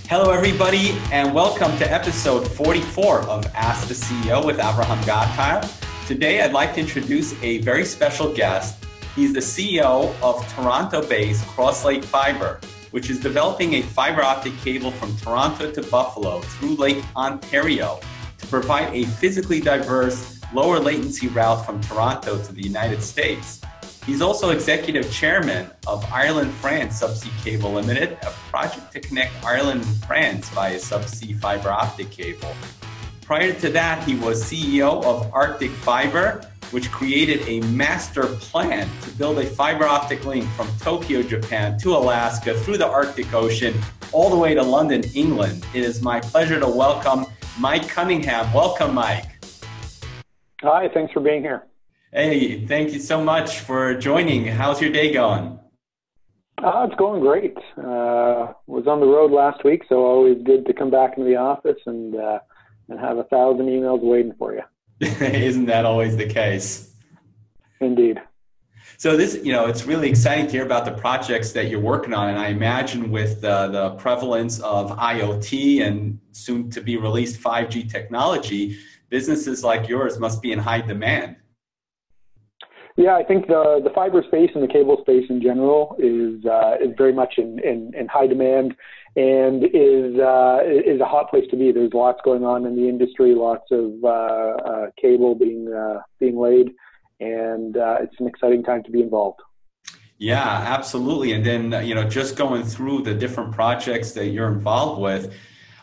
Hello, everybody, and welcome to episode 44 of Ask the CEO with Avrohom. Today, I'd like to introduce a very special guest. He's the CEO of Toronto-based Crosslake Fibre, which is developing a fiber optic cable from Toronto to Buffalo through Lake Ontario to provide a physically diverse, lower latency route from Toronto to the United States. He's also executive chairman of Ireland-France Subsea Cable Limited, a project to connect Ireland and France via subsea fiber optic cable. Prior to that, he was CEO of Optic Fibre, which created a master plan to build a fiber optic link from Tokyo, Japan to Alaska through the Arctic Ocean all the way to London, England. It is my pleasure to welcome Mike Cunningham. Welcome, Mike. Hi, thanks for being here. Hey, thank you so much for joining. How's your day going? It's going great. Was on the road last week, so always good to come back into the office and have 1,000 emails waiting for you. Isn't that always the case? Indeed. So this, it's really exciting to hear about the projects that you're working on, and I imagine with the prevalence of IoT and soon to be released 5G technology, businesses like yours must be in high demand. Yeah, I think the fiber space and the cable space in general is very much in high demand and is a hot place to be. There's lots going on in the industry, lots of cable being laid, and it's an exciting time to be involved. Yeah, absolutely. And then just going through the different projects that you're involved with,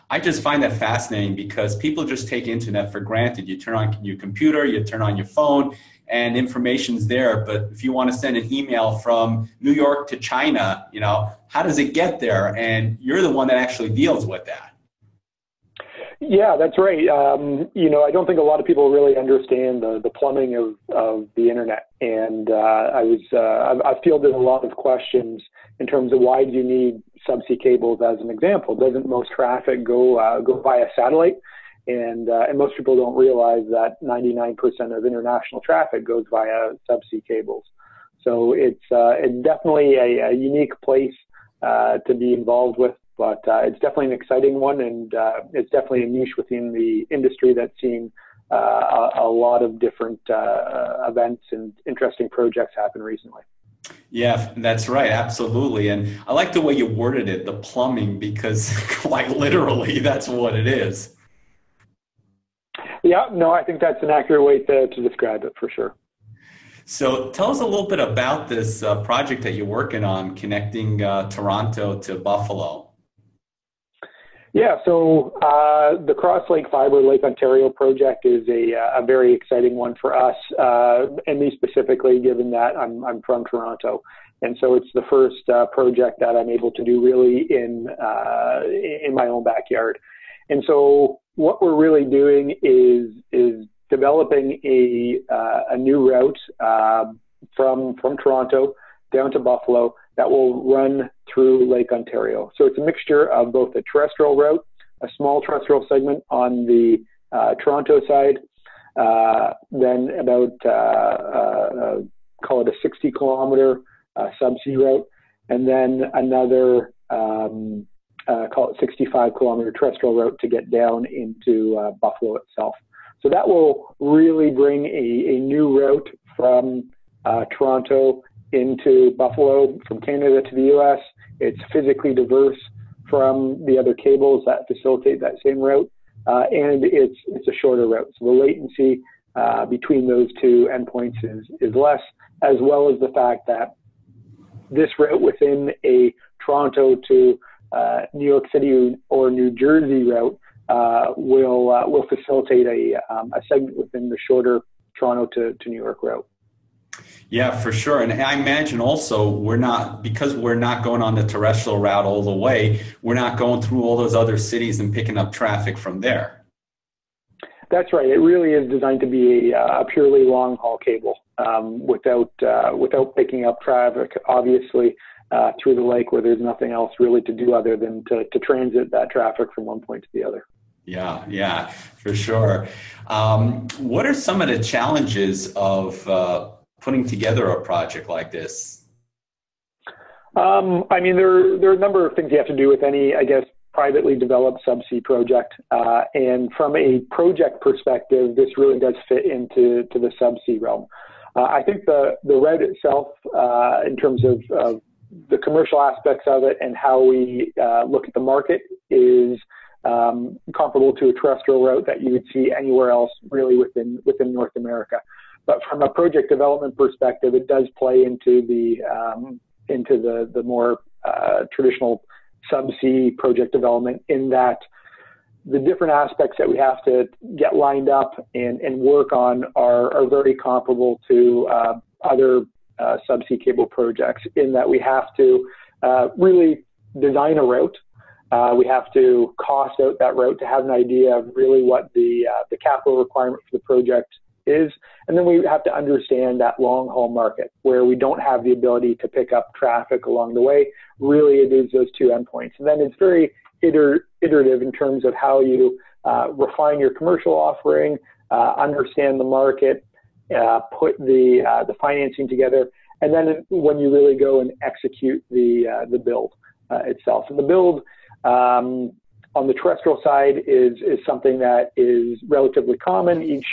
I just find that fascinating because people just take internet for granted. You turn on your computer, you turn on your phone, and information's there. But if you want to send an email from New York to China, how does it get there? And you're the one that actually deals with that. Yeah, that's right. I don't think a lot of people really understand the plumbing of the internet. And I fielded a lot of questions in terms of why do you need subsea cables as an example? Doesn't most traffic go via satellite? And most people don't realize that 99% of international traffic goes via subsea cables. So it's definitely a unique place to be involved with, but it's definitely an exciting one, and it's definitely a niche within the industry that's seen a lot of different events and interesting projects happen recently. Yeah, that's right. Absolutely. And I like the way you worded it, the plumbing, because quite literally that's what it is. Yeah, no, I think that's an accurate way to describe it for sure. So tell us a little bit about this project that you're working on connecting Toronto to Buffalo. Yeah, so the Crosslake Fibre Lake Ontario project is a very exciting one for us, and me specifically, given that I'm from Toronto. And so it's the first project that I'm able to do really in my own backyard. And so what we're really doing is developing a new route from Toronto down to Buffalo that will run through Lake Ontario. So it's a mixture of both a terrestrial route, a small terrestrial segment on the Toronto side, then about call it a 60-kilometer subsea route, and then another call it 65-kilometer terrestrial route to get down into Buffalo itself. So that will really bring a new route from Toronto into Buffalo, from Canada to the U.S. It's physically diverse from the other cables that facilitate that same route, and it's a shorter route. So the latency between those two endpoints is less, as well as the fact that this route within a Toronto to New York City or New Jersey route will facilitate a segment within the shorter Toronto to New York route. Yeah, for sure. And I imagine also because we're not going on the terrestrial route all the way, we're not going through all those other cities and picking up traffic from there. That's right. It really is designed to be a purely long haul cable without picking up traffic, obviously, through the lake where there's nothing else really to do other than to transit that traffic from one point to the other. Yeah, for sure. What are some of the challenges of putting together a project like this? I mean, there are a number of things you have to do with any, I guess, privately developed subsea project. And from a project perspective, this really does fit into the subsea realm. I think the route itself, in terms of the commercial aspects of it and how we look at the market, is comparable to a terrestrial route that you would see anywhere else really within North America. But from a project development perspective, it does play into the more traditional subsea project development, in that the different aspects that we have to get lined up and work on are very comparable to other subsea cable projects, in that we have to really design a route. We have to cost out that route to have an idea of really what the capital requirement for the project is. And then we have to understand that long haul market where we don't have the ability to pick up traffic along the way. Really, it is those two endpoints. And then it's very iterative in terms of how you refine your commercial offering, understand the market, put the financing together, and then when you really go and execute the build itself. And the build on the terrestrial side is something that is relatively common. Each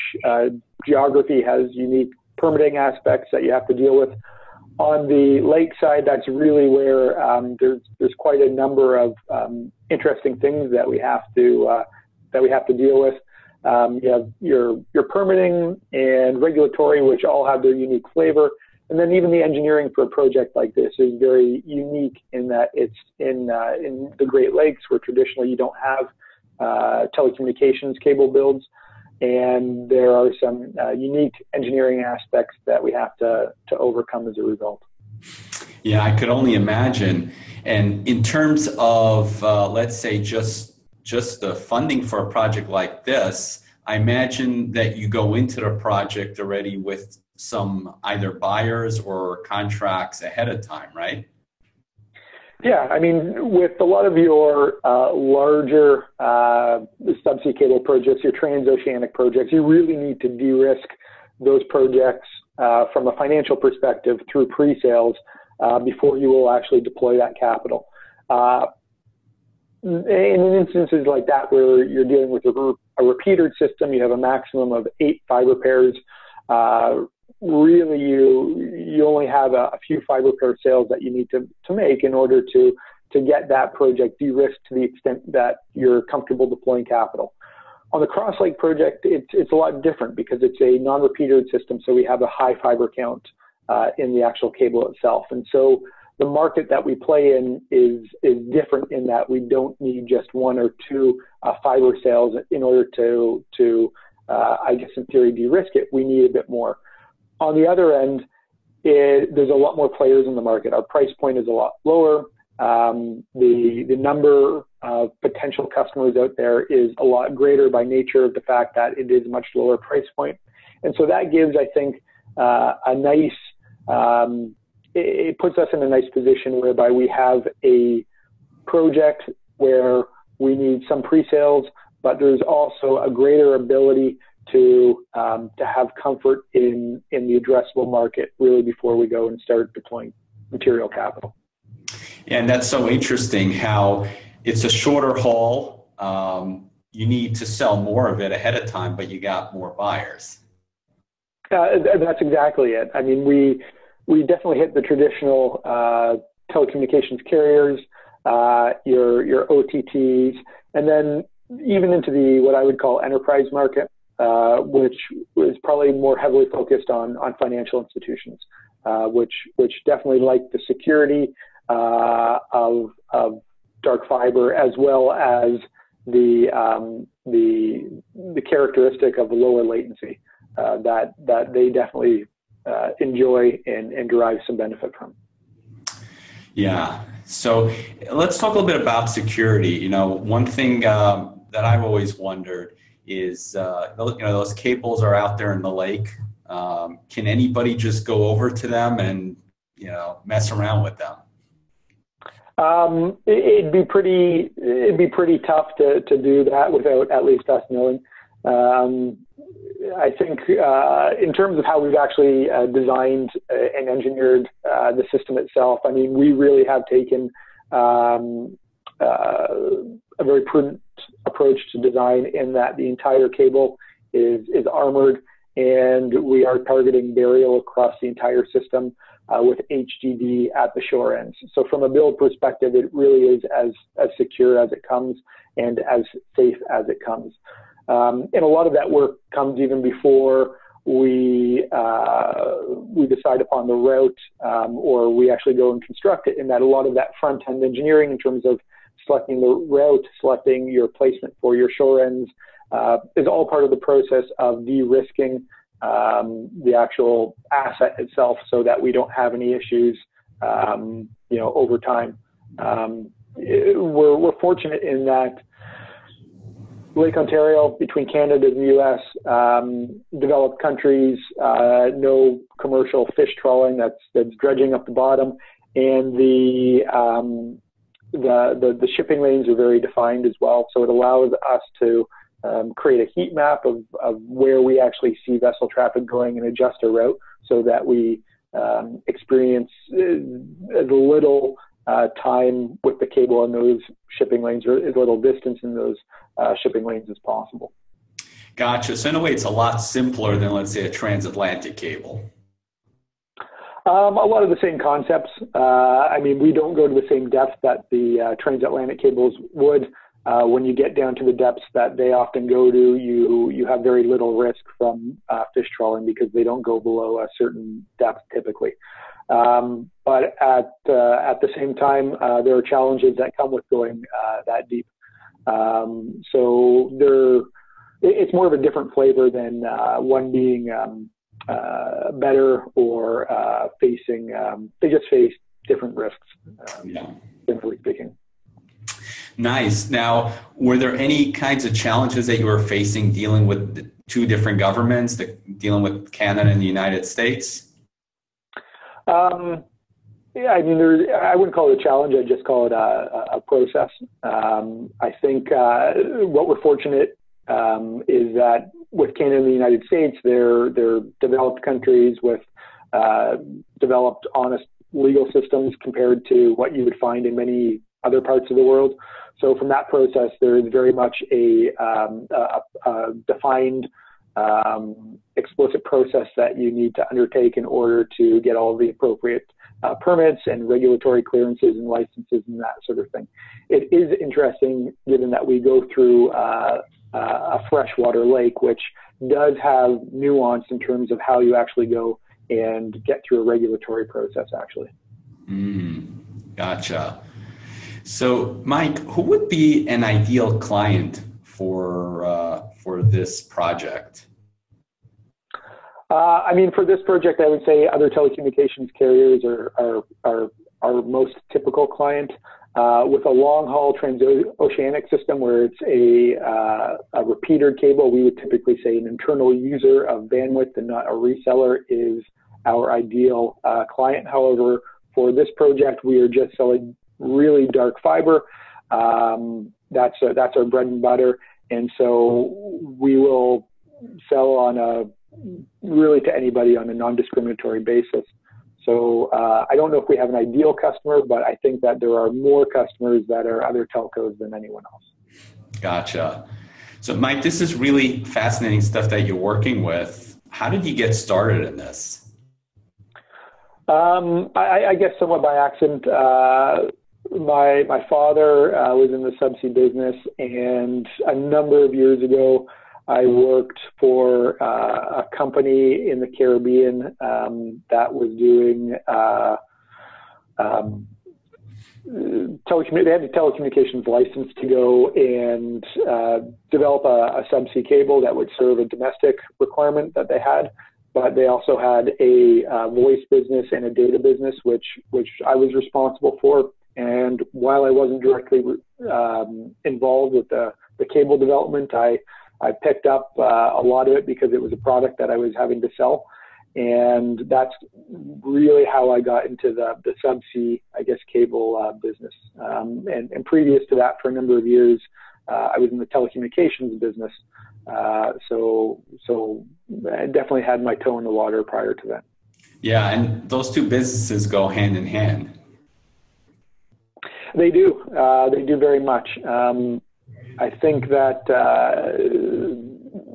geography has unique permitting aspects that you have to deal with. On the lake side, that's really where there's quite a number of interesting things that we have to deal with. You have your permitting and regulatory, which all have their unique flavor. And then even the engineering for a project like this is very unique in that it's in the Great Lakes, where traditionally you don't have telecommunications cable builds. And there are some unique engineering aspects that we have to overcome as a result. Yeah, I could only imagine. And in terms of, let's say, just the funding for a project like this, I imagine that you go into the project already with some either buyers or contracts ahead of time, right? Yeah, I mean, with a lot of your larger subsea cable projects, your transoceanic projects, you really need to de-risk those projects from a financial perspective through pre-sales before you will actually deploy that capital. In instances like that, where you're dealing with a repeatered system, you have a maximum of 8 fiber pairs. Really, you only have a few fiber pair sales that you need to make in order to get that project de-risked to the extent that you're comfortable deploying capital. On the Crosslake project, it's a lot different because it's a non-repeatered system, so we have a high fiber count in the actual cable itself. And so the market that we play in is different in that we don't need just 1 or 2 fiber sales in order to I guess in theory, de-risk it. We need a bit more. On the other end, there's a lot more players in the market. Our price point is a lot lower. The number of potential customers out there is a lot greater by nature of the fact that it is a much lower price point. And so that gives, I think, a nice, it puts us in a nice position whereby we have a project where we need some pre-sales, but there's also a greater ability to have comfort in the addressable market really before we go and start deploying material capital. Yeah, and that's so interesting how it's a shorter haul. You need to sell more of it ahead of time, but you got more buyers. That's exactly it. I mean, we definitely hit the traditional telecommunications carriers, your OTTs, and then even into the what I would call enterprise market, which was probably more heavily focused on financial institutions, which definitely like the security of dark fiber, as well as the characteristic of the lower latency that they definitely enjoy and derive some benefit from. Yeah. So let's talk a little bit about security. You know, one thing that I've always wondered is, those cables are out there in the lake. Can anybody just go over to them and, mess around with them? It'd be pretty tough to do that without at least us knowing. I think in terms of how we've actually designed and engineered the system itself, I mean, we really have taken a a very prudent approach to design in that the entire cable is armored, and we are targeting burial across the entire system with HDD at the shore ends. So from a build perspective, it really is as secure as it comes and as safe as it comes. And a lot of that work comes even before we decide upon the route, or we actually go and construct it, in that a lot of that front-end engineering in terms of selecting the route, selecting your placement for your shore ends, is all part of the process of de-risking the actual asset itself, so that we don't have any issues, over time. We're fortunate in that Lake Ontario, between Canada and the U.S., developed countries, no commercial fish trawling that's dredging up the bottom, and the shipping lanes are very defined as well. So it allows us to create a heat map of where we actually see vessel traffic going and adjust our route so that we experience as little time with the cable in those shipping lanes, or as little distance in those shipping lanes as possible. Gotcha. So in a way, it's a lot simpler than, let's say, a transatlantic cable. A lot of the same concepts. We don't go to the same depth that the transatlantic cables would. When you get down to the depths that they often go to, you have very little risk from fish trawling, because they don't go below a certain depth typically. But at the same time, there are challenges that come with going that deep. So it's more of a different flavor than one being better or facing. They just face different risks, simply speaking. Nice. Now, were there any kinds of challenges that you were facing dealing with the two different governments, dealing with Canada and the United States? I wouldn't call it a challenge. I'd just call it a process. I think what we're fortunate is that with Canada and the United States, they're developed countries with developed, honest legal systems compared to what you would find in many other parts of the world. So from that process, there is very much a defined, explicit process that you need to undertake in order to get all the appropriate permits and regulatory clearances and licenses and that sort of thing. It is interesting, given that we go through a freshwater lake, which does have nuance in terms of how you actually go and get through a regulatory process, actually. Gotcha. So, Mike, who would be an ideal client for this project? For this project, I would say other telecommunications carriers are our most typical client. With a long-haul transoceanic system where it's a repeater cable, we would typically say an internal user of bandwidth and not a reseller is our ideal client. However, for this project, we are just selling really dark fiber. That's our bread and butter, and so we will sell really to anybody on a non-discriminatory basis. So I don't know if we have an ideal customer, but I think that there are more customers that are other telcos than anyone else. Gotcha. So Mike, this is really fascinating stuff that you're working with. How did you get started in this? I guess somewhat by accident. My father was in the subsea business, and a number of years ago, I worked for a company in the Caribbean that was doing they had a telecommunications license to go and develop a subsea cable that would serve a domestic requirement that they had. But they also had a voice business and a data business, which I was responsible for. And while I wasn't directly involved with the cable development, I picked up a lot of it because it was a product that I was having to sell. And that's really how I got into the subsea, cable business. And previous to that, for a number of years, I was in the telecommunications business. So I definitely had my toe in the water prior to that. Yeah, and those two businesses go hand in hand. They do very much. I think that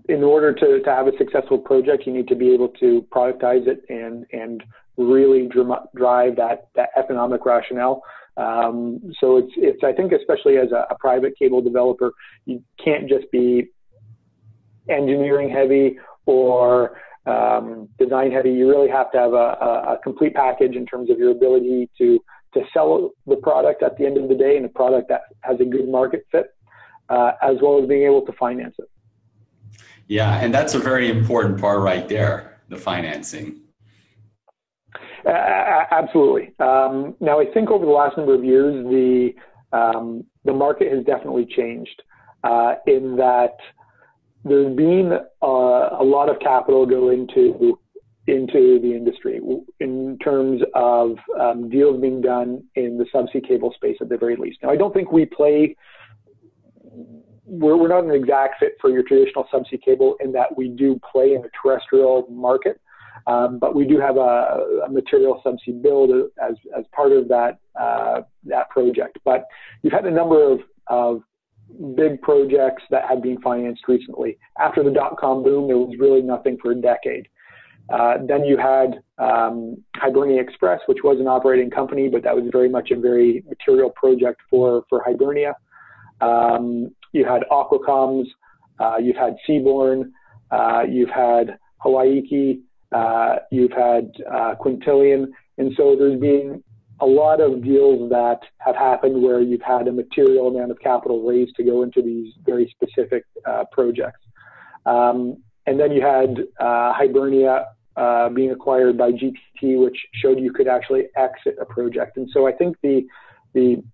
in order to have a successful project, you need to be able to productize it and really drive that economic rationale. So it's I think, especially as a private cable developer, you can't just be engineering heavy or design heavy. You really have to have a complete package in terms of your ability to sell the product at the end of the day, and a product that has a good market fit, as well as being able to finance it. Yeah, and that's a very important part right there, the financing. Absolutely. Now, I think over the last number of years, the market has definitely changed in that there's been a lot of capital go into the industry in terms of deals being done in the subsea cable space at the very least. Now, I don't think we're not an exact fit for your traditional subsea cable in that we do play in the terrestrial market, but we do have a material subsea build as part of that project. But you've had a number of big projects that have been financed recently. After the dot-com boom, there was really nothing for a decade. Then you had Hibernia Express, which was an operating company, but that was very much a very material project for Hibernia. You had Aquacoms, you've had Seaborn, you've had Hawaii, you've had Quintillion, and so there's been a lot of deals that have happened where you've had a material amount of capital raised to go into these very specific projects. And then you had Hibernia being acquired by GTT, which showed you could actually exit a project. And so I think the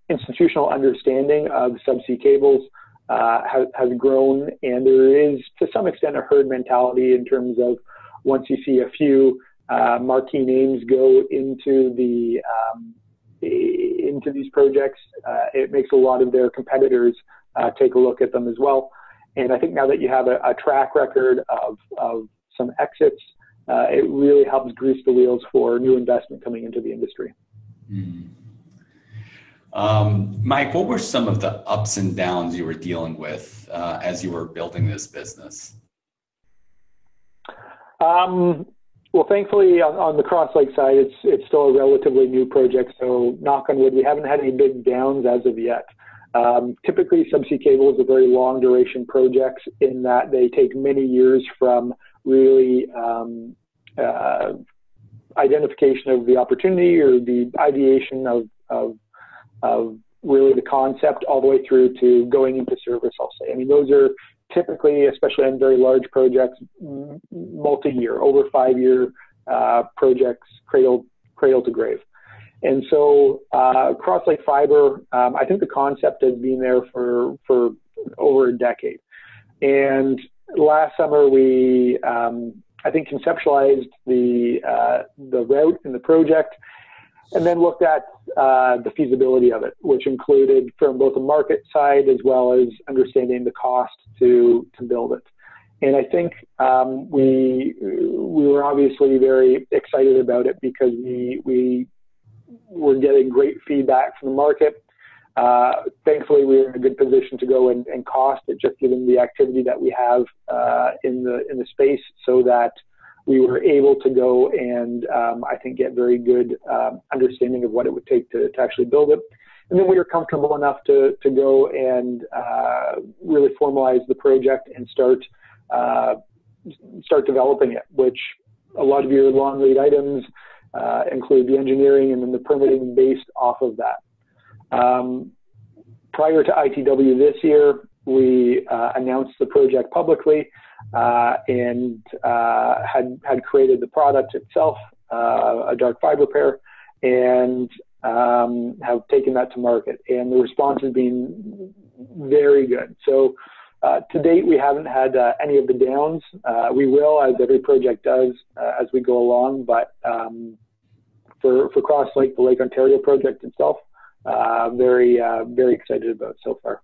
institutional understanding of subsea cables has grown, and there is, to some extent, a herd mentality in terms of once you see a few marquee names go into these projects, it makes a lot of their competitors take a look at them as well. And I think now that you have a track record of some exits, it really helps grease the wheels for new investment coming into the industry. Mm. Mike, what were some of the ups and downs you were dealing with as you were building this business? Well, thankfully, on the Crosslake side, it's still a relatively new project, so knock on wood, we haven't had any big downs as of yet. Typically, subsea cables are very long duration projects in that they take many years from really identification of the opportunity or the ideation of really the concept all the way through to going into service, I'll say. I mean, those are typically, especially on very large projects, multi-year, over 5-year projects, cradle to grave. And so Crosslake Fibre, I think the concept has been there for over a decade. And last summer we, I think, conceptualized the route in the project, and then looked at the feasibility of it, which included from both the market side as well as understanding the cost to build it. And I think we were obviously very excited about it because we were getting great feedback from the market. Thankfully, we were in a good position to go and cost it, just given the activity that we have in the space, so that we were able to go and I think get very good understanding of what it would take to actually build it. And then we were comfortable enough to go and really formalize the project and start developing it, which a lot of your long lead items include the engineering and then the permitting based off of that. Prior to ITW this year, we announced the project publicly and had created the product itself, a dark fiber pair, and have taken that to market. And the response has been very good. So to date, we haven't had any of the downs. We will, as every project does, as we go along. But for Crosslake, the Lake Ontario project itself, very excited about it so far.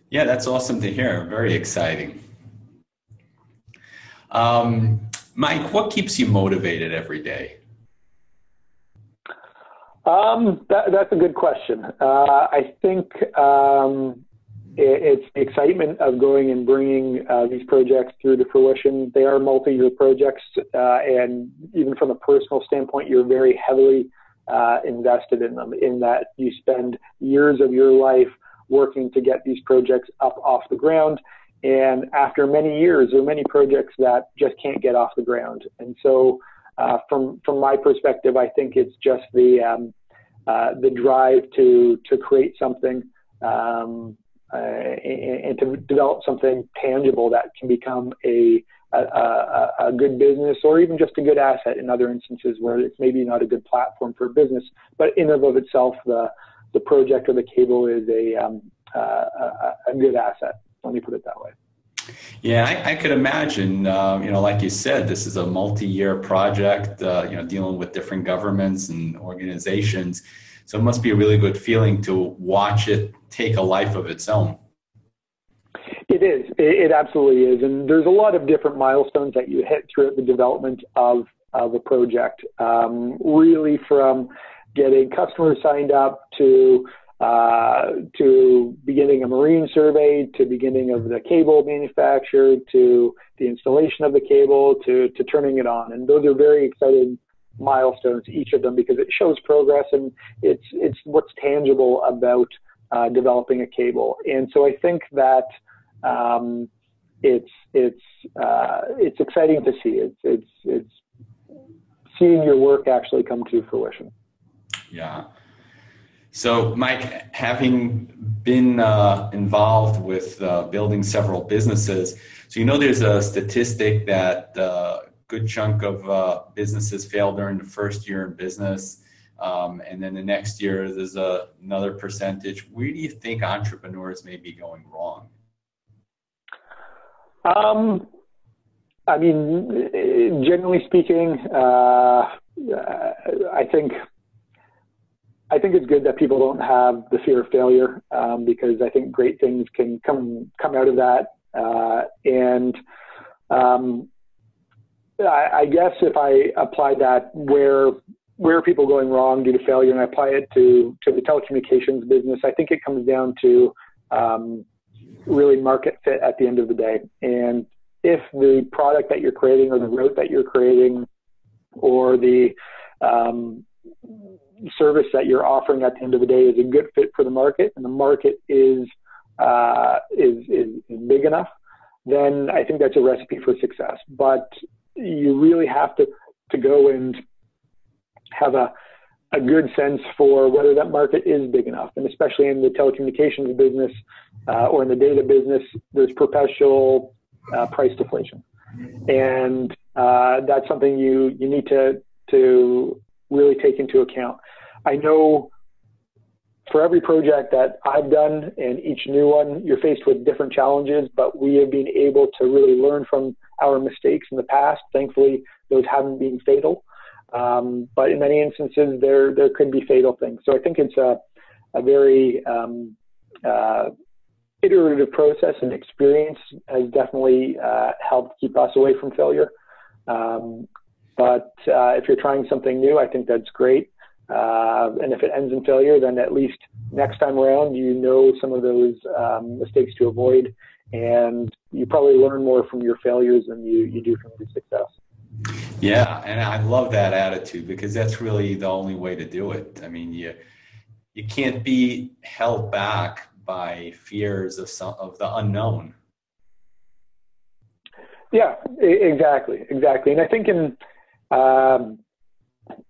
Yeah, that's awesome to hear. Very exciting. Mike, what keeps you motivated every day? That's a good question. I think it's the excitement of going and bringing these projects through to fruition. They are multi-year projects, and even from a personal standpoint, you're very heavily invested in them, in that you spend years of your life working to get these projects up off the ground. And after many years, there are many projects that just can't get off the ground. And so from my perspective, I think it's just the drive to create something and to develop something tangible that can become a good business, or even just a good asset in other instances where it's maybe not a good platform for business, but in and of itself, the project or the cable is a good asset. Let me put it that way. Yeah, I could imagine, like you said, this is a multi-year project, dealing with different governments and organizations. So it must be a really good feeling to watch it take a life of its own. It is. It absolutely is. And there's a lot of different milestones that you hit throughout the development of a project, really from getting customers signed up to beginning a marine survey, to beginning of the cable manufacture, to the installation of the cable, to turning it on. And those are very exciting milestones, each of them, because it shows progress, and it's what's tangible about developing a cable. And so I think that it's exciting to see. It's seeing your work actually come to fruition. Yeah. So, Mike, having been involved with building several businesses, so there's a statistic that a good chunk of businesses fail during the first year in business, and then the next year there's another percentage. Where do you think entrepreneurs may be going wrong? I mean, generally speaking, I think it's good that people don't have the fear of failure, because I think great things can come out of that. I guess if I apply that, where are people going wrong due to failure, and I apply it to the telecommunications business, I think it comes down to really market fit at the end of the day. And if the product that you're creating, or the route that you're creating, or the service that you're offering at the end of the day is a good fit for the market, and the market is big enough, then I think that's a recipe for success. But you really have to go and have a good sense for whether that market is big enough. And especially in the telecommunications business or in the data business, there's perpetual price deflation. And that's something you need to really take into account. I know for every project that I've done, and each new one, you're faced with different challenges, but we have been able to really learn from our mistakes in the past. Thankfully, those haven't been fatal. But in many instances, there could be fatal things. So I think it's a very iterative process, and experience has definitely helped keep us away from failure. But if you're trying something new, I think that's great. And if it ends in failure, then at least next time around, some of those mistakes to avoid, and you probably learn more from your failures than you do from your success. Yeah, and I love that attitude, because that's really the only way to do it. I mean, you can't be held back by fears of the unknown. Yeah, exactly. And I think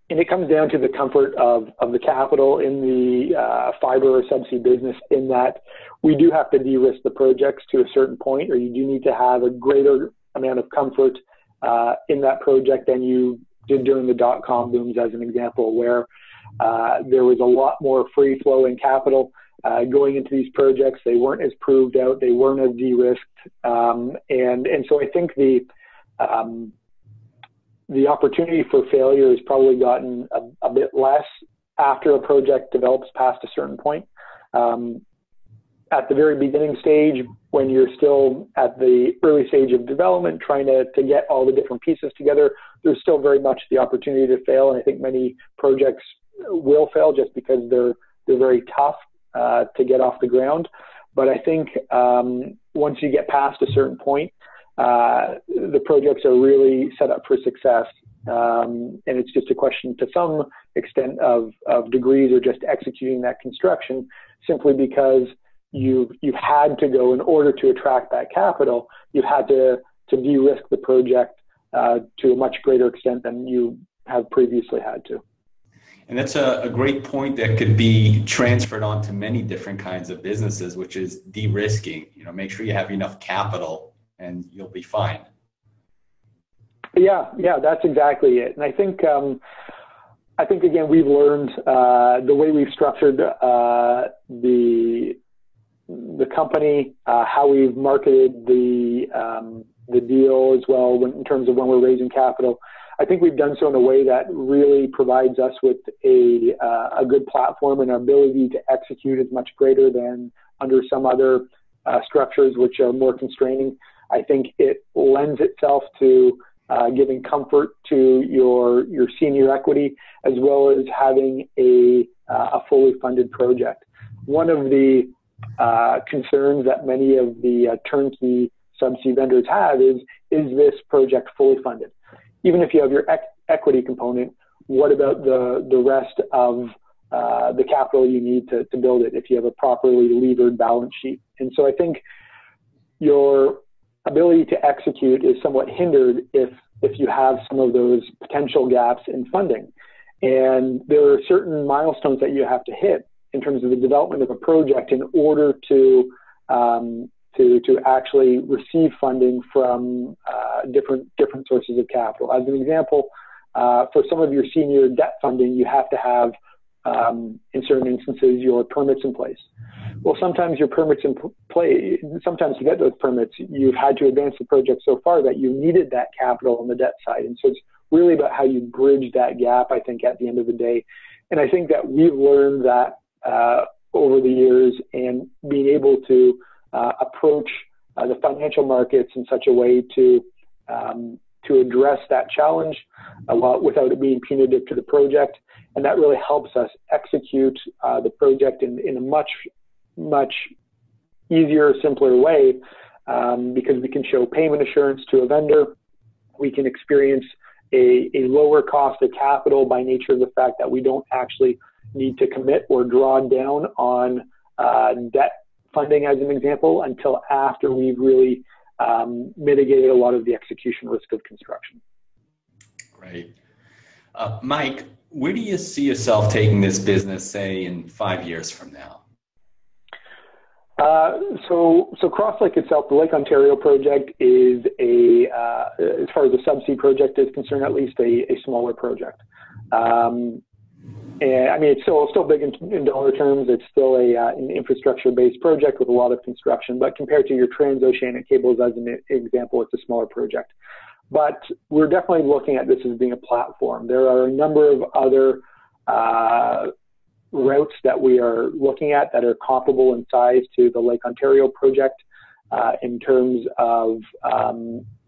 and it comes down to the comfort of the capital in the fiber or subsea business, in that we do have to de-risk the projects to a certain point, or you do need to have a greater amount of comfort in that project than you did during the dot-com booms, as an example, where there was a lot more free-flowing capital going into these projects. They weren't as proved out. They weren't as de-risked. And so I think the opportunity for failure has probably gotten a bit less after a project develops past a certain point. At the very beginning stage, when you're still at the early stage of development, trying to get all the different pieces together, there's still very much the opportunity to fail. And I think many projects will fail just because they're very tough to get off the ground. But I think once you get past a certain point, the projects are really set up for success. And it's just a question to some extent of degrees or just executing that construction, simply because you've had to go, in order to attract that capital, you had to de-risk the project to a much greater extent than you have previously had to. And that's a great point that could be transferred onto many different kinds of businesses, which is de-risking. Make sure you have enough capital and you'll be fine. Yeah, that's exactly it. And I think again, we've learned the way we've structured the company, how we've marketed the deal as well, in terms of when we're raising capital. I think we've done so in a way that really provides us with a good platform, and our ability to execute is much greater than under some other structures which are more constraining. I think it lends itself to giving comfort to your senior equity, as well as having a fully funded project. One of the concerns that many of the turnkey subsea vendors have is this project fully funded? Even if you have your equity component, what about the rest of the capital you need to build it if you have a properly levered balance sheet? And so I think your ability to execute is somewhat hindered if you have some of those potential gaps in funding. And there are certain milestones that you have to hit in terms of the development of a project in order to actually receive funding from different sources of capital. As an example, for some of your senior debt funding, you have to have, in certain instances, your permits in place. Well, sometimes your permits in play, sometimes to get those permits, you've had to advance the project so far that you needed that capital on the debt side. And so it's really about how you bridge that gap, I think, at the end of the day. And I think that we've learned that over the years, and being able to approach the financial markets in such a way to address that challenge without it being punitive to the project. And that really helps us execute the project in a much easier, simpler way, because we can show payment assurance to a vendor. We can experience a lower cost of capital by nature of the fact that we don't actually need to commit or draw down on debt funding, as an example, until after we've really mitigated a lot of the execution risk of construction. Great. Mike, where do you see yourself taking this business, say, in 5 years from now? So Crosslake itself, the Lake Ontario project, is as far as the subsea project is concerned, at least a smaller project. And I mean, it's still big in dollar terms. It's still an infrastructure-based project with a lot of construction, but compared to your transoceanic cables, as an example, it's a smaller project. But we're definitely looking at this as being a platform. There are a number of other routes that we are looking at that are comparable in size to the Lake Ontario project, in terms of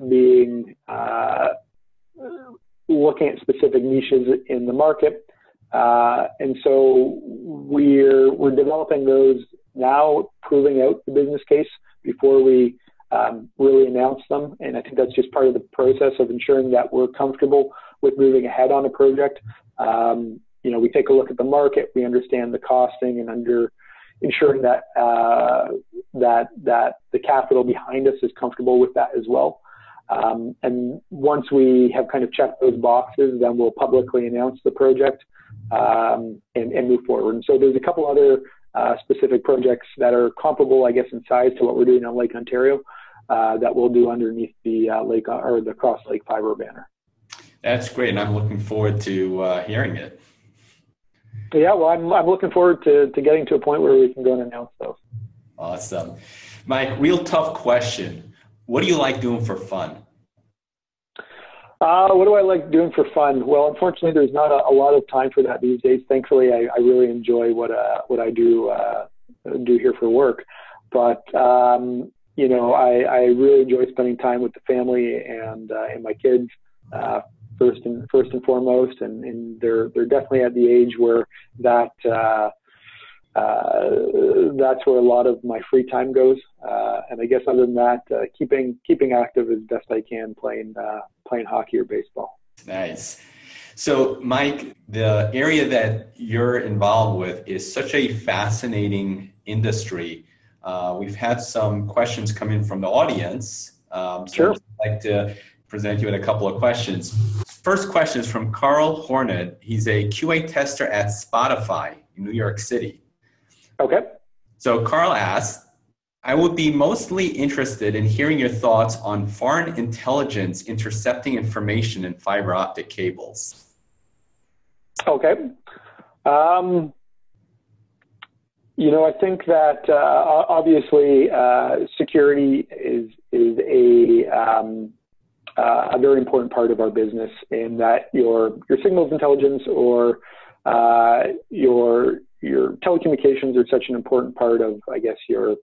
being looking at specific niches in the market. And so we're developing those now, proving out the business case before we really announce them. And I think that's just part of the process of ensuring that we're comfortable with moving ahead on a project. We take a look at the market, we understand the costing, and ensuring that that the capital behind us is comfortable with that as well. And once we have kind of checked those boxes, then we'll publicly announce the project and move forward. And so there's a couple other specific projects that are comparable, I guess, in size to what we're doing on Lake Ontario that we'll do underneath the the Crosslake Fibre banner. That's great, and I'm looking forward to hearing it. Yeah, well, I'm looking forward to getting to a point where we can go and announce those. Awesome. Mike, real tough question. What do you like doing for fun? What do I like doing for fun? Well, unfortunately, there's not a lot of time for that these days. Thankfully, I really enjoy what I do here for work. But I really enjoy spending time with the family and my kids. First and foremost, and they're definitely at the age where that that's where a lot of my free time goes. And I guess other than that, keeping active as best I can, playing hockey or baseball. Nice. So, Mike, the area that you're involved with is such a fascinating industry. We've had some questions come in from the audience. Sure. I'd like to present you with a couple of questions. First question is from Carl Hornet. He's a QA tester at Spotify in New York City. Okay. So Carl asks, I would be mostly interested in hearing your thoughts on foreign intelligence intercepting information in fiber optic cables. Okay. I think that obviously security is a very important part of our business, in that your signals intelligence or your telecommunications are such an important part of, I guess, your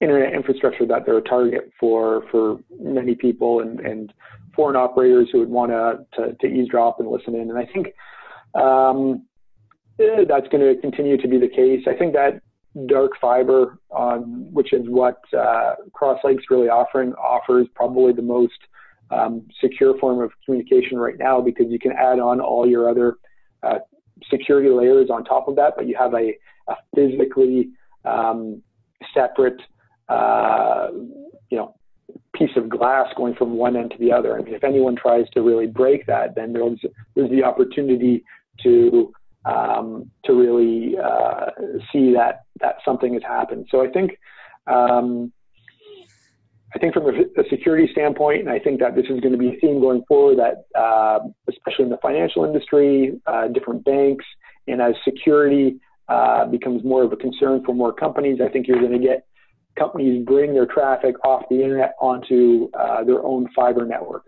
internet infrastructure, that they're a target for many people and foreign operators who would want to eavesdrop and listen in. And I think that's going to continue to be the case. I think that dark fiber, which is what Crosslake's really offers probably the most secure form of communication right now, because you can add on all your other security layers on top of that, but you have a physically separate piece of glass going from one end to the other. I mean, if anyone tries to really break that, then there's the opportunity to really see that something has happened. So I think from a security standpoint, and I think that this is going to be a theme going forward, that especially in the financial industry, different banks, and as security becomes more of a concern for more companies, I think you're going to get companies bring their traffic off the internet onto their own fiber network.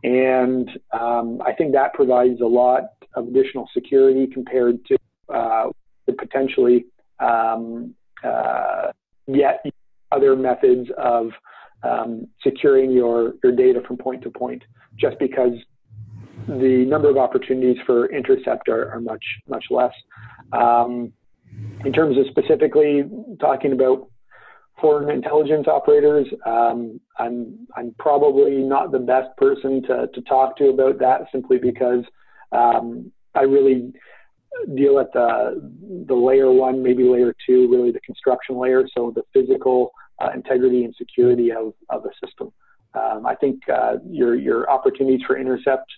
And I think that provides a lot of additional security compared to potentially yet other methods of securing your data from point to point, just because the number of opportunities for intercept are much less. In terms of specifically talking about foreign intelligence operators, I'm probably not the best person to talk to about that, simply because I really deal at the layer one, maybe layer two, really the construction layer, so the physical integrity and security of a system. I think your opportunities for intercept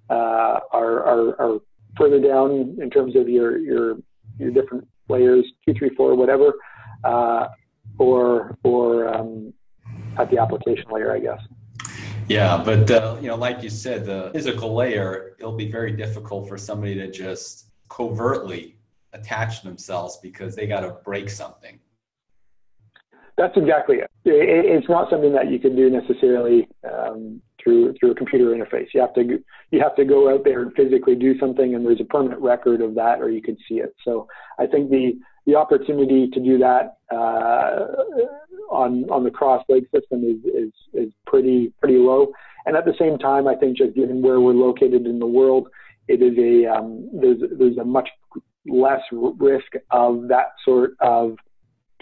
are further down in terms of your different layers, 2, 3, 4, whatever, or at the application layer, I guess. Yeah, but like you said, the physical layer, it'll be very difficult for somebody to just covertly attach themselves because they got to break something. That's exactly it. It's not something that you can do necessarily through a computer interface. You have to go out there and physically do something, and there's a permanent record of that, or you can see it. So I think the opportunity to do that on the Crosslake system is pretty low. And at the same time, I think just given where we're located in the world, it is there's a much less risk of that sort of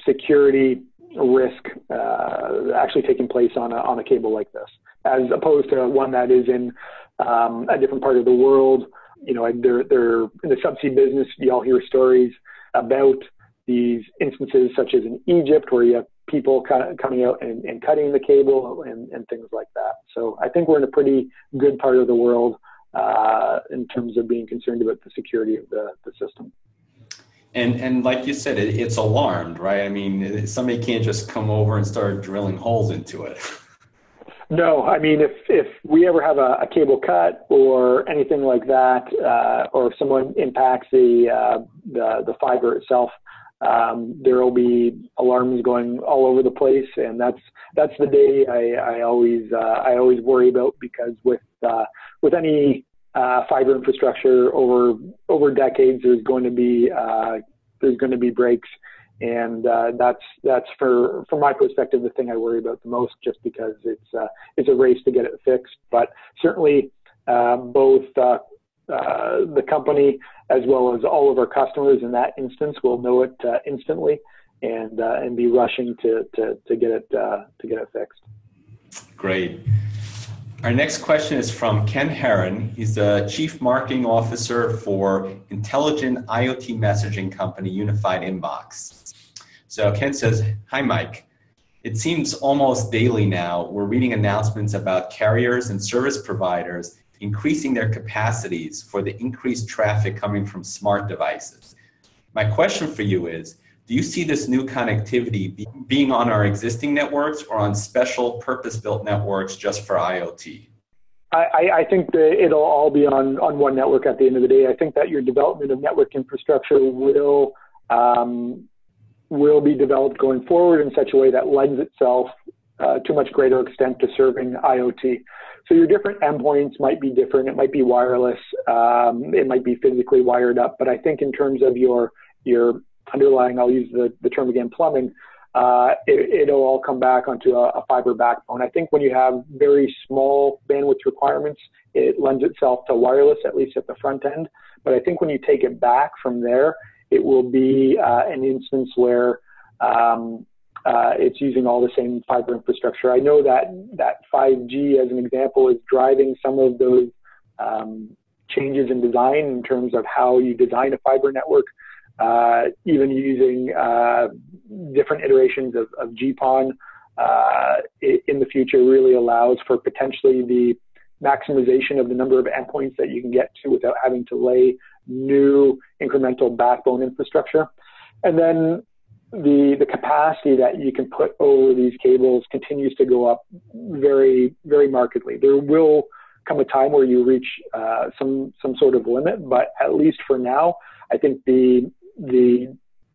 security risk actually taking place on a cable like this, as opposed to one that is in a different part of the world. They're in the subsea business. You all hear stories about these instances, such as in Egypt, where you have people coming out and cutting the cable and things like that. So I think we're in a pretty good part of the world in terms of being concerned about the security of the system. And like you said, it's alarmed, right? I mean, somebody can't just come over and start drilling holes into it. No, I mean, if we ever have a cable cut or anything like that, or if someone impacts the fiber itself, there will be alarms going all over the place, and that's the day I always worry about, because with any fiber infrastructure over decades, there's going to be breaks, and that's from my perspective the thing I worry about the most, just because it's a race to get it fixed. But certainly both the company as well as all of our customers in that instance will know it instantly and be rushing to get it fixed. Great. Our next question is from Ken Herron. He's the Chief Marketing Officer for intelligent IoT messaging company Unified Inbox. So Ken says, "Hi, Mike. It seems almost daily now we're reading announcements about carriers and service providers increasing their capacities for the increased traffic coming from smart devices. My question for you is, do you see this new connectivity being on our existing networks or on special purpose-built networks just for IoT?" I think that it'll all be on one network at the end of the day. I think that your development of network infrastructure will be developed going forward in such a way that lends itself to a much greater extent to serving IoT. So your different endpoints might be different. It might be wireless. It might be physically wired up. But I think in terms of your underlying, I'll use the term again, plumbing, it'll all come back onto a fiber backbone. I think when you have very small bandwidth requirements, it lends itself to wireless, at least at the front end. But I think when you take it back from there, it will be an instance where it's using all the same fiber infrastructure. I know that 5G, as an example, is driving some of those changes in design in terms of how you design a fiber network. Even using different iterations of GPON in the future really allows for potentially the maximization of the number of endpoints that you can get to without having to lay new incremental backbone infrastructure. And then the capacity that you can put over these cables continues to go up very, very markedly. There will come a time where you reach some sort of limit, but at least for now, I think the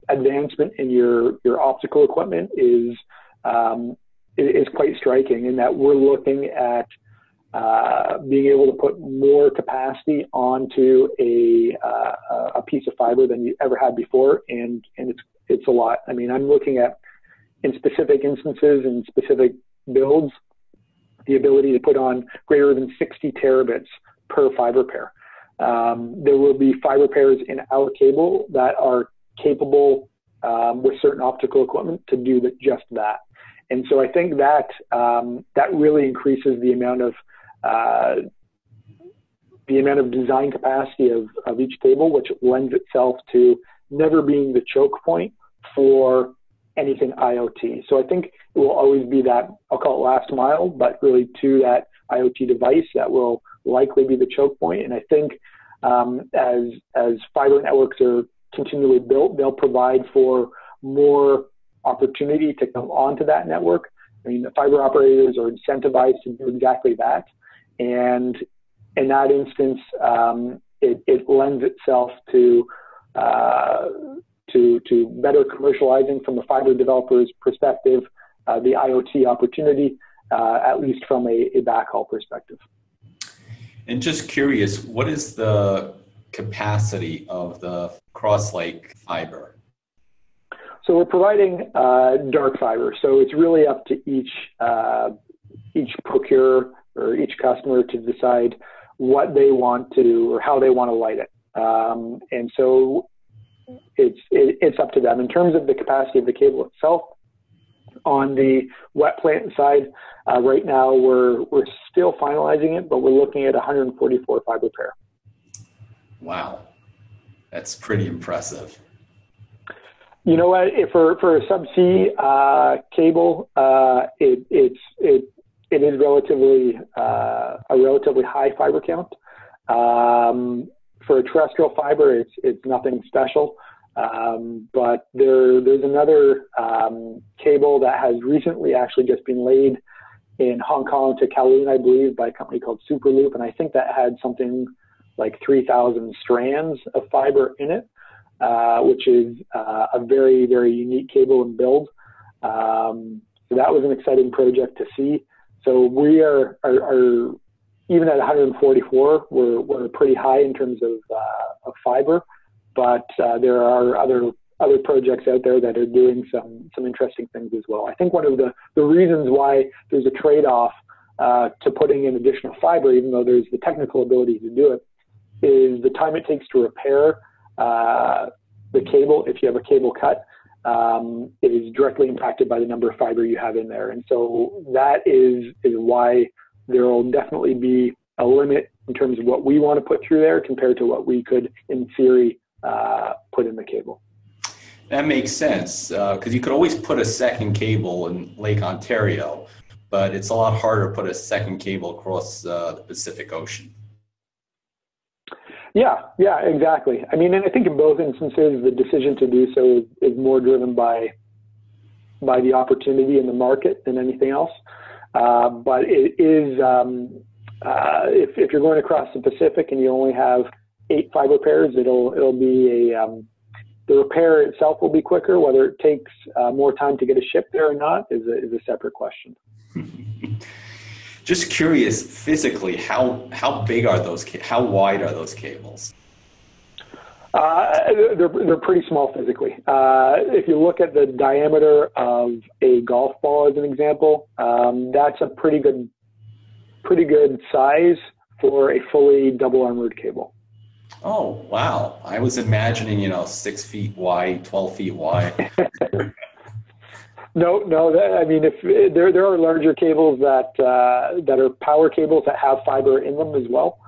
advancement in your optical equipment is quite striking in that we're looking at being able to put more capacity onto a piece of fiber than you ever had before, and it's a lot. I mean, I'm looking at, in specific instances and specific builds, the ability to put on greater than 60 terabits per fiber pair. There will be fiber pairs in our cable that are capable with certain optical equipment to do just that. And so I think that that really increases the amount of design capacity of each cable, which lends itself to never being the choke point for anything IoT. So I think it will always be that, I'll call it last mile, but really to that IoT device that will likely be the choke point. And I think as fiber networks are continually built, they'll provide for more opportunity to come onto that network. I mean, the fiber operators are incentivized to do exactly that. And in that instance, it lends itself to better commercializing from a fiber developer's perspective, the IoT opportunity, at least from a backhaul perspective. And just curious, what is the capacity of the Crosslake Fibre? So we're providing dark fiber. So it's really up to each procurer or each customer to decide what they want to or how they want to light it. And so it's up to them. In terms of the capacity of the cable itself, on the wet plant side, right now we're still finalizing it, but we're looking at 144 fiber pair. Wow, that's pretty impressive. You know what? For a subsea cable, it is relatively a relatively high fiber count. For a terrestrial fiber, it's nothing special. But there's another cable that has recently actually just been laid in Hong Kong to Kowloon, I believe, by a company called Superloop, and I think that had something like 3,000 strands of fiber in it, which is a very, very unique cable and build. So that was an exciting project to see. So we are even at 144, we're pretty high in terms of fiber, but there are other projects out there that are doing some interesting things as well. I think one of the reasons why there's a trade-off to putting in additional fiber, even though there's the technical ability to do it, is the time it takes to repair the cable, if you have a cable cut, is directly impacted by the number of fiber you have in there. And so that is why there will definitely be a limit in terms of what we want to put through there compared to what we could, in theory, put in the cable. That makes sense, because you could always put a second cable in Lake Ontario, but it's a lot harder to put a second cable across the Pacific Ocean. Yeah, exactly. I mean, and I think in both instances, the decision to do so is more driven by the opportunity in the market than anything else. But it is, if you're going across the Pacific and you only have 8 fiber pairs, it'll be the repair itself will be quicker. Whether it takes more time to get a ship there or not is a separate question. Just curious, physically, how big are those? How wide are those cables? They're pretty small physically. If you look at the diameter of a golf ball as an example, that's a pretty good size for a fully double armored cable. Oh, wow. I was imagining, 6 feet wide, 12 feet wide. No. I mean, if there are larger cables that are power cables that have fiber in them as well,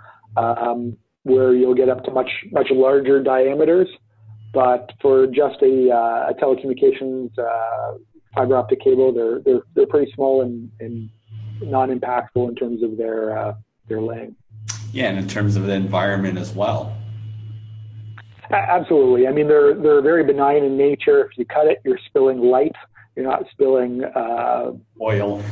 where you'll get up to much larger diameters. But for just a telecommunications fiber optic cable, they're pretty small and non-impactful in terms of their laying. Yeah, and in terms of the environment as well. Absolutely. I mean, they're very benign in nature. If you cut it, you're spilling light. You're not spilling oil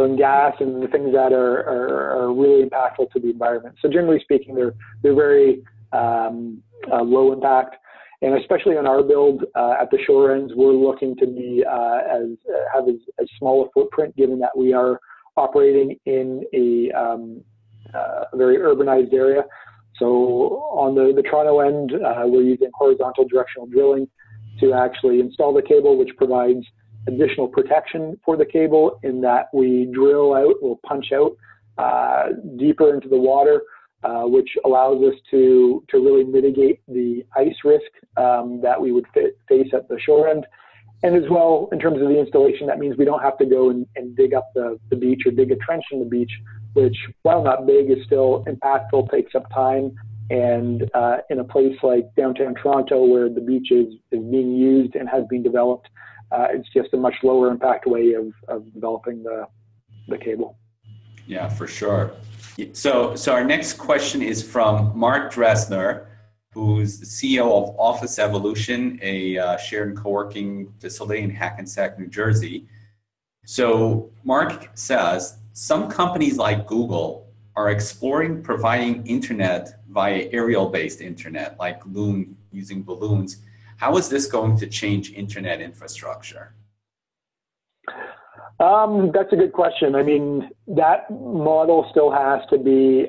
and gas and the things that are really impactful to the environment. So generally speaking, they're very low impact, and especially on our build at the shore ends, we're looking to be have as small a footprint, given that we are operating in a very urbanized area. So on the Toronto end, we're using horizontal directional drilling to actually install the cable, which provides additional protection for the cable in that we drill out, we'll punch out deeper into the water, which allows us to really mitigate the ice risk that we would face at the shore end. And as well, in terms of the installation, that means we don't have to go and dig up the beach or dig a trench in the beach, which, while not big, is still impactful, takes up time. And in a place like downtown Toronto, where the beach is being used and has been developed, it's just a much lower impact way of developing the cable. Yeah, for sure. So our next question is from Mark Dressner, who's the CEO of Office Evolution, a shared and co-working facility in Hackensack, New Jersey. So Mark says, some companies like Google are exploring providing internet via aerial-based internet, like Loon using balloons. How is this going to change internet infrastructure? That's a good question. I mean, that model still has to be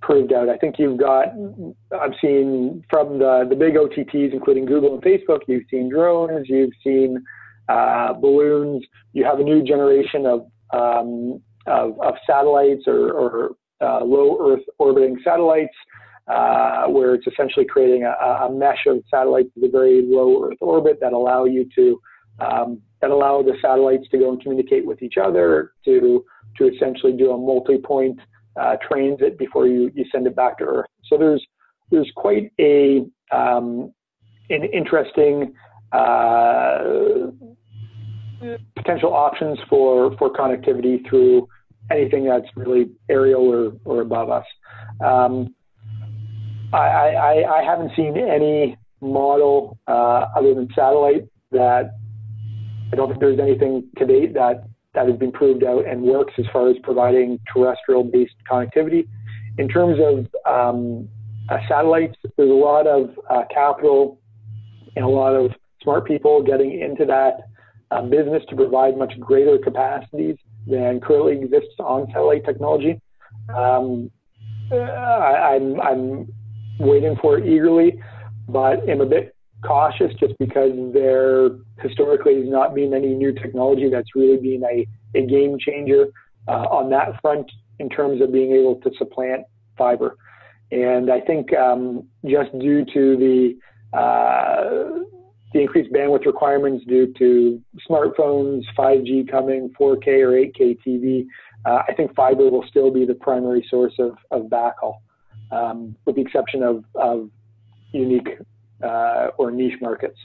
proved out. I think I've seen from the big OTTs, including Google and Facebook, you've seen drones, you've seen balloons. You have a new generation of satellites or low Earth orbiting satellites, where it's essentially creating a mesh of satellites with a very low Earth orbit that allow the satellites to go and communicate with each other, to essentially do a multi-point transit before you send it back to Earth. So there's quite an interesting potential options for connectivity through anything that's really aerial or above us. I haven't seen any model other than satellite that I don't think there's anything to date that has been proved out and works as far as providing terrestrial-based connectivity. In terms of satellites, there's a lot of capital and a lot of smart people getting into that business to provide much greater capacities than currently exists on satellite technology. I'm waiting for it eagerly, but am a bit cautious just because there historically has not been any new technology that's really been a game changer on that front in terms of being able to supplant fiber. And I think just due to the increased bandwidth requirements due to smartphones, 5G coming, 4K or 8K TV, I think fiber will still be the primary source of backhaul, with the exception of unique or niche markets.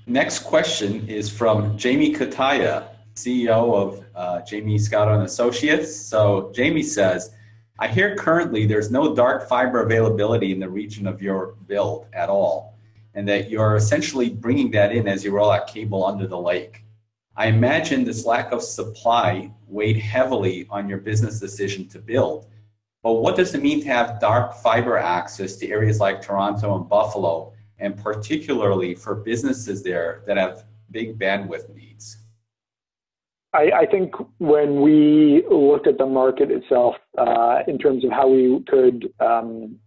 Next question is from Jamie Kataya, CEO of Jamie Scotto and Associates. So Jamie says, I hear currently there's no dark fiber availability in the region of your build at all, and that you're essentially bringing that in as you roll out cable under the lake. I imagine this lack of supply weighed heavily on your business decision to build. But what does it mean to have dark fiber access to areas like Toronto and Buffalo, and particularly for businesses there that have big bandwidth needs? I think when we looked at the market itself in terms of how we could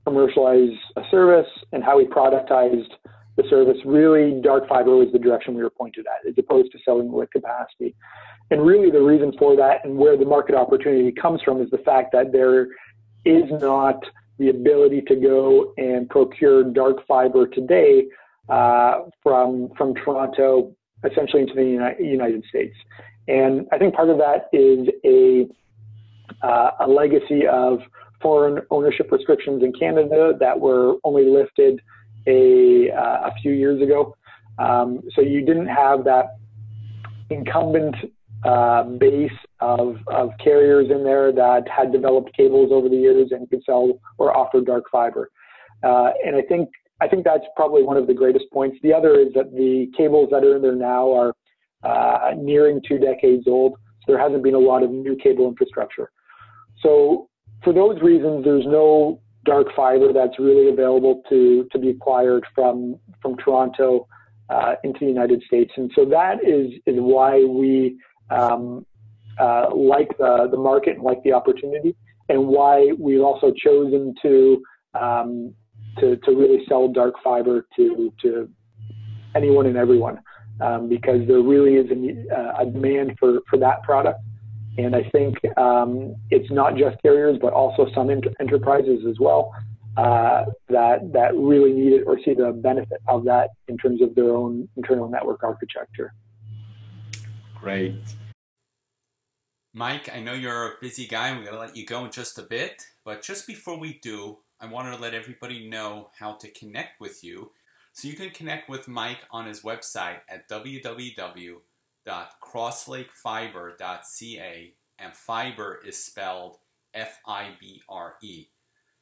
commercialize a service and how we productized the service, really dark fiber was the direction we were pointed at, as opposed to selling lit capacity. And really the reason for that and where the market opportunity comes from is the fact that there is not the ability to go and procure dark fiber today from Toronto essentially into the United States. And I think part of that is a legacy of foreign ownership restrictions in Canada that were only lifted a few years ago. So you didn't have that incumbent base of carriers in there that had developed cables over the years and could sell or offer dark fiber. And I think that's probably one of the greatest points. The other is that the cables that are in there now are nearing 2 decades old, so there hasn't been a lot of new cable infrastructure. So for those reasons, there's no dark fiber that's really available to be acquired from Toronto into the United States. And so that is why we like the market and like the opportunity, and why we've also chosen to really sell dark fiber to anyone and everyone. Because there really is a demand for that product. And I think it's not just carriers, but also some enterprises as well that really need it or see the benefit of that in terms of their own internal network architecture. Great. Mike, I know you're a busy guy and we're going to let you go in just a bit, but just before we do, I wanted to let everybody know how to connect with you. So you can connect with Mike on his website at www.crosslakefibre.ca, and fiber is spelled F-I-B-R-E.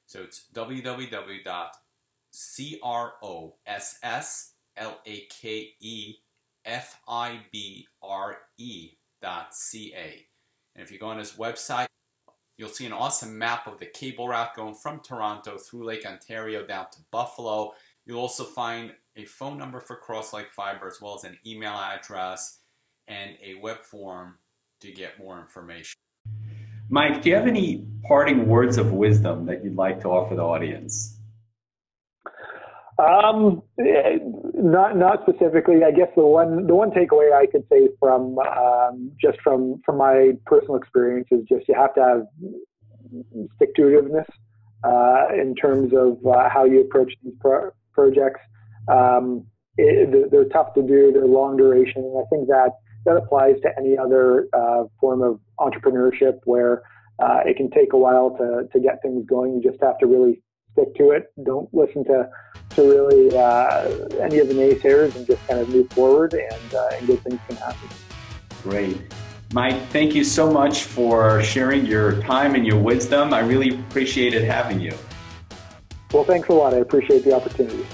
So it's www.crosslakefibre.ca. And if you go on his website, you'll see an awesome map of the cable route going from Toronto through Lake Ontario down to Buffalo. You'll also find a phone number for Crosslake Fibre, as well as an email address and a web form to get more information. Mike, do you have any parting words of wisdom that you'd like to offer the audience? Not specifically. I guess the one takeaway I could say from my personal experience is just you have to have stick-to-itiveness in terms of how you approach these projects. They're tough to do. They're long duration. And I think that applies to any other form of entrepreneurship where it can take a while to get things going. You just have to really stick to it. Don't listen to really any of the naysayers, and just kind of move forward, and good things can happen. Great. Mike, thank you so much for sharing your time and your wisdom. I really appreciated having you. Well, thanks a lot. I appreciate the opportunity.